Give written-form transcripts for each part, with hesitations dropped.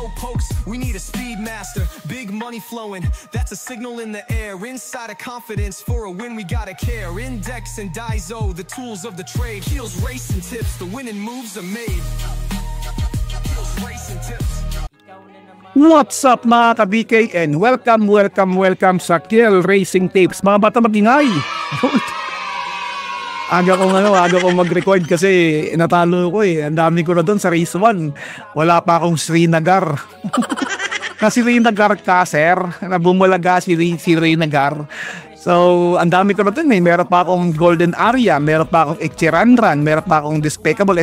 slowpokes, we need a speed master. Big money flowing, that's a signal in the air. Inside of confidence, for a win we gotta care. Index and Daiso, the tools of the trade. Heels, racing tips, the winning moves are made. Heels, racing tips. What's up mga ka-BK, welcome sa Kill Racing Tips. Mga bata magingay. Aga ko mag-record kasi natalo ko eh. Ang dami ko na doon sa race 1. Wala pa akong Srinagar. Kasi Srinagar ka, sir. Nabumalaga si Srinagar. So, ang dami ko na doon eh. Meron pa akong Golden Area, meron pa akong Echiranran, meron pa akong Despicable,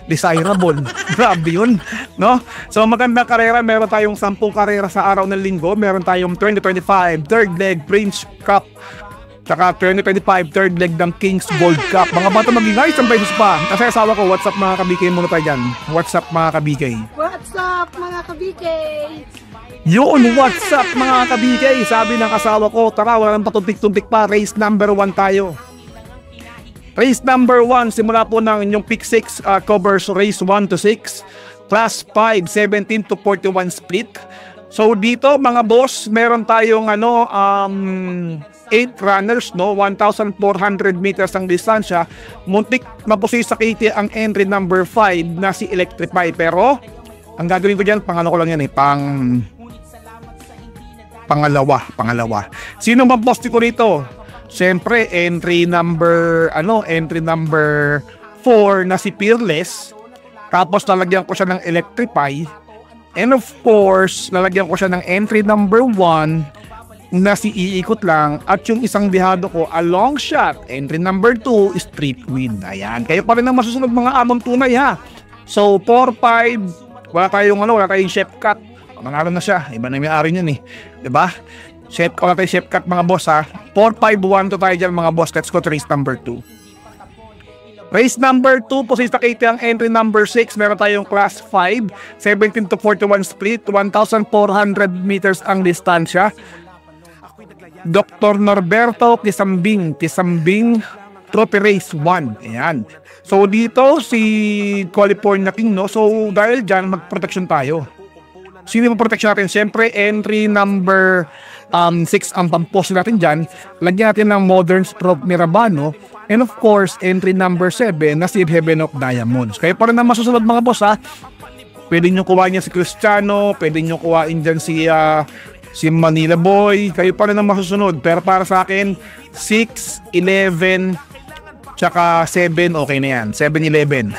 Desirable. Grabe yun, no? So, magandang karera. Meron tayong 10 karera sa araw ng linggo. Meron tayong 2025 third leg Prince Cup. Tsaka 2025 third leg ng Kings Gold Cup. Mga bata magingay, isang beses pa. Kasi asawa ko, what's up mga ka-BK muna tayo dyan. What's up mga ka-BK? What's up mga ka-BK? Yun, what's up mga ka-BK? Sabi ng asawa ko, tara, walang patuntik-tuntik pa. Race number 1 tayo. Race number 1, simula po ng inyong pick 6 covers race 1 to 6. Class 5, 17 to 41 split. So dito mga boss, meron tayong 8 runners, no? 1,400 meters ang distansya. Muntik mapusi sa KT ang entry number 5 na si Electrify. Pero ang gagawin ko dyan, pangano ko lang yan eh, pangalawa. Sino maposti ko rito? Siyempre, entry number 4 na si Peerless. Tapos lalagyan ko siya ng Electrify. And of course, lalagyan ko siya ng entry number 1 na si Iikot lang. At yung isang bihado ko, a long shot. Entry number 2 is Street Win. Ayan. Kayo pa rin ang masusunod mga among tunay ha. So, 4-5. Wala tayong chef cut. Manalo na siya. Iba na yung may-ari niyan eh. Diba? Wala tayong chef cut mga boss ha. 4-5-1 to tayo dyan mga boss. Let's go to race number 2. Race number 2 po sa KT ang entry number 6. Meron tayong class 5. 17 to 41 split. 1,400 meters ang distansya. Dr. Norberto Tisambing Trophy Race 1. Ayan. So dito si California King, no? So dahil dyan mag-protection tayo. Sino yung protection natin? Siyempre entry number 6 ang pampost natin dyan. Lagyan natin ng Modern Stroke Mirabano. And of course entry number 7 na si Heaven of Diamonds. Kaya pa rin na masusunod mga boss ha. Pwede nyo kuhain niya si Cristiano. Pwede nyo kuhain dyan si Manila Boy. Kayo pa rin ang masusunod. Pero para sa akin 6, 11 tsaka 7, okay na yan. 7-11.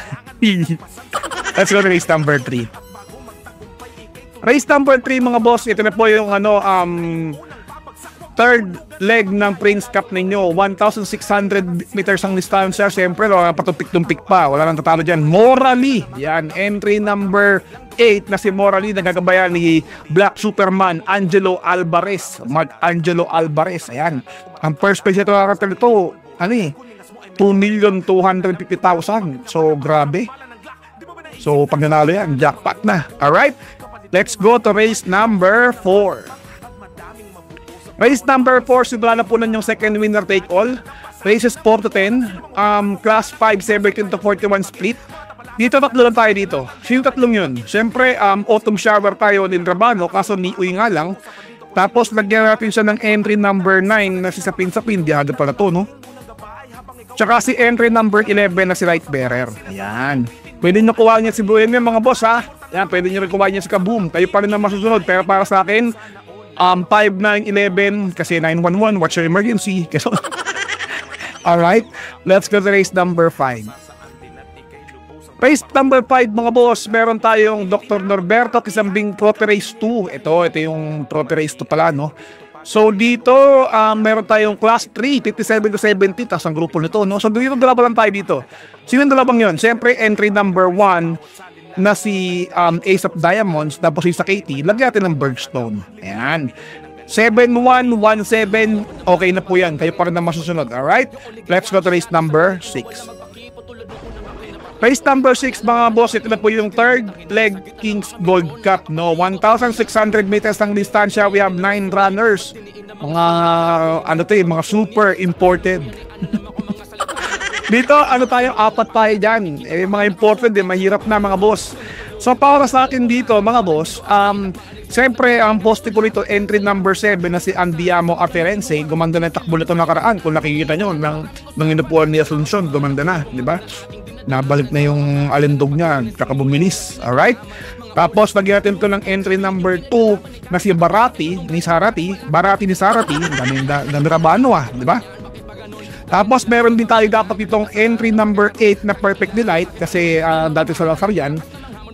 Let's go to race number 3. Race number 3 mga boss. Ito na po yung third leg ng Prince Cup ninyo. 1,600 meters ang distansya. Siyempre, patumpik-tumpik pa. Wala nang tatalo dyan. Morally. Yan. Entry number 8 na si Morally. Nagagabayan ni Black Superman Angelo Alvarez. Angelo Alvarez. Ayan. Ang first place ito nakakatal ito. 2,250,000. So, grabe. So, pag nanalo yan, jackpot na. Alright? Let's go to race number 4. Race number 4, simula na po nun yung second winner take all. Races 4 to 10. Class 5, 17 to 41 split. Dito tatlo lang tayo dito. Sino tatlong yun? Siyempre, autumn shower tayo ni Rabano, kaso ni Uy nga lang. Tapos, lagyan natin siya ng entry number 9 na si Sapin. Diyado pala to, no? Tsaka si entry number 11 na si Right Bearer. Ayan. Pwede nyo kuha niya si Buenme mga boss ha. Yan, pwede nyo rin kuha niya si Kaboom. Kayo pa rin na masusunod. Pero para sa akin, 5, 9, 11 kasi 911, what's your emergency? Alright, let's go to race number 5. Race number 5 mga boss, meron tayong Dr. Norberto Tisambing Trophy Race 2. Ito yung Trophy Race 2 pala, no? So dito, meron tayong class 3, 57 to 70, tapos ang grupo nito, no? So dito, dalawa lang tayo dito. Sino yung dalawang yun? Siyempre, entry number 1 na si Ace of Diamonds, tapos si sa KT, lagyan natin ng Bergstone. Ayan. 7-1-1-7, okay na po yan. Kayo pa rin na masusunod. Alright? Let's go to race number 6. Race number 6 mga boss, ito na po yung third leg Kings Gold Cup, no? 1,600 meters ang distansya. We have 9 runners. Mga mga super imported. Dito tayo, 4 tayo dyan. Mga imported, mahirap na mga boss. So para sa akin dito mga boss, siyempre ang poste ko rito entry number 7 na si Andiamo Aferense, gumanda na yung takbo nito nakaraan. Kung nakikita nyo ng inupuan ni Asuncion, gumanda na, di ba? Nabalik na yung alindog niya, kakabumilis. Alright? Tapos lagyan natin ito ng entry number 2 na si Barati ni Sarati, Rabano di ba? Tapos meron din tayo dapat itong entry number 8 na Perfect Delight kasi dati sa Lazar yan.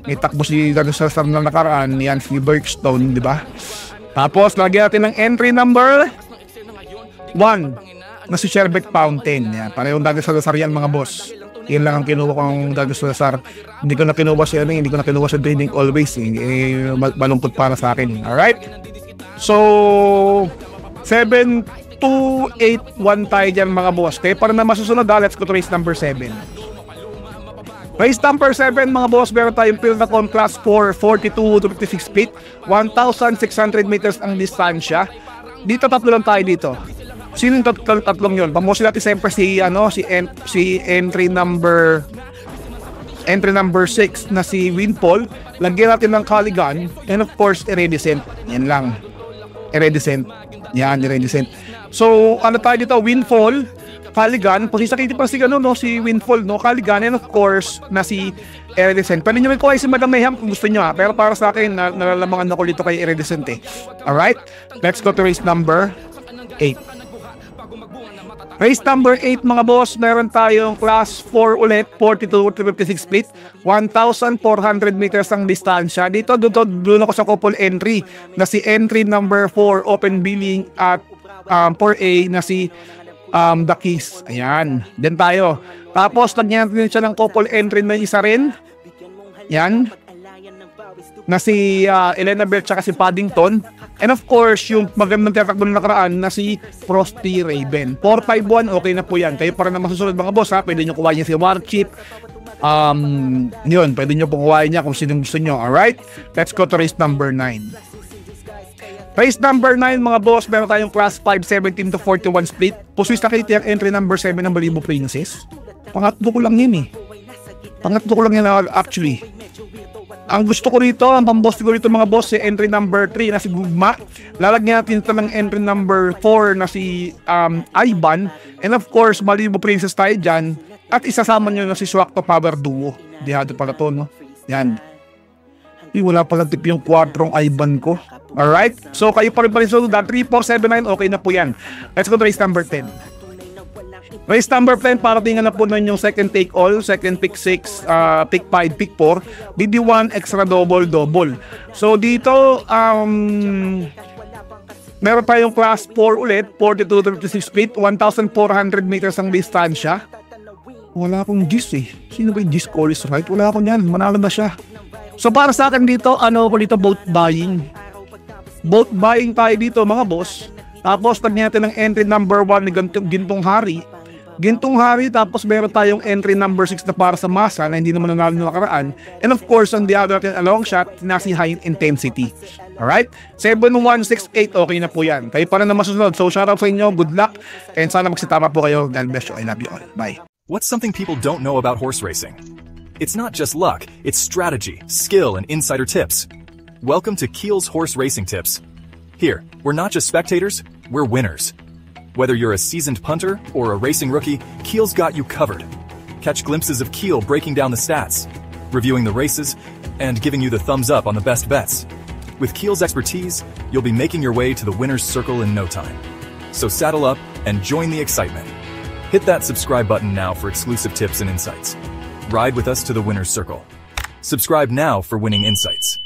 May takbo si dati sa Lazar na nakaraan, yan si Bergstone, di ba? Tapos lagyan natin ng entry number 1 na si Sherbet Fountain. Yan, parehong dati sa Lazar yan mga boss. Yan lang ang kinuha kong dati sa Lazar. Hindi ko na kinuha siya hindi ko na kinuha sa trading always. Malungkot para sa akin. Alright? So, 7, 2, 8, 1 tayo dyan mga boss. Kaya para na masusunod let's go to race number 7. Race number 7 mga boss, meron tayong Pilnacon Class 4, 42 to 56 feet, 1,600 meters ang distansya. Dito tatlo lang tayo dito. Sino yung tatlong yun? Pamusin natin siyempre si entry number 6 na si Windfall. Lagyan natin ng Caligan and of course Iridescent. Yan lang. Iridescent. Yan, Iridescent. So, ano tayo dito? Windfall, Caligan, pasisakiti pa si Windfall, Caligan, and of course, na si Iridescent. Pwede nyo rin kuha si Madam Mayhem kung gusto nyo pero para sa akin, nalalamangan ako dito kay Iridescent Alright? Let's go to race number 8. Race number 8 mga boss, meron tayong class 4 ulit, 42 to 56 feet, 1,400 meters ang distansya. Dito, doon ako sa couple entry na si entry number 4 open billing at 4A na si The Keys. Ayan, din tayo. Tapos lagyan natin siya ng couple entry na isa rin. Yan. Na si Elena Bell tsaka si Paddington. And of course, yung magandang tatakbo na nakaraan na si Frosty Raven. 451, okay na po yan. Kayo para na masusunod mga boss pwede nyo kuhain niya si Warchip. Yun, pwede nyo pong kuhain niya kung sinong gusto nyo. Alright? Let's go to race number 9. Race number 9 mga boss, meron tayong class 5, 17 to 41 split. Pusis na kayo yung entry number 7 ng Balibo Princess. Pangatlo ko lang yun actually. Ang gusto ko rito, ang pamboss ko rito mga boss, si entry number 3 na si Gugma. Lalagyan natin ito ng entry number 4 na si Ivan. And of course, Malibu Princess tayo dyan. At isasama nyo na si Swakto Power Duo. Dihado pala to, Yan. Wala pala tip yung 4 Ivan ko. Alright? So, kayo pa rin so that 3, 4, 7, 9, okay na po yan. Let's go to race number 10. Race number 10, paratingan na po nun yung second take all, second pick 6, pick 5, pick 4, DD1, extra double. So dito, meron tayong class 4 ulit, 42 to 56 feet, 1,400 meters ang distansya. Wala akong gis Sino ba yung gis calls, right? Wala akong yan, manalo na siya. So para sa akin dito, boat buying. Boat buying tayo dito mga boss. Tapos tagyan natin ng entry number 1 ni Gintong Hari. Tapos meron tayong entry number 6 na para sa masa na hindi naman nanalo na nakaraan. And of course, on the other natin, a long shot na si high intensity. Alright? 7168, okay na po yan. Kayo pa na masusunod. So shout out sa inyo, good luck, and sana magsitama po kayo. God bless you, I love you all. Bye. What's something people don't know about horse racing? It's not just luck, it's strategy, skill, and insider tips. Welcome to Keel's Horse Racing Tips. Here, we're not just spectators, we're winners. Whether you're a seasoned punter or a racing rookie, Keel's got you covered. Catch glimpses of Keel breaking down the stats, reviewing the races, and giving you the thumbs up on the best bets. With Keel's expertise, you'll be making your way to the winner's circle in no time. So saddle up and join the excitement. Hit that subscribe button now for exclusive tips and insights. Ride with us to the winner's circle. Subscribe now for winning insights.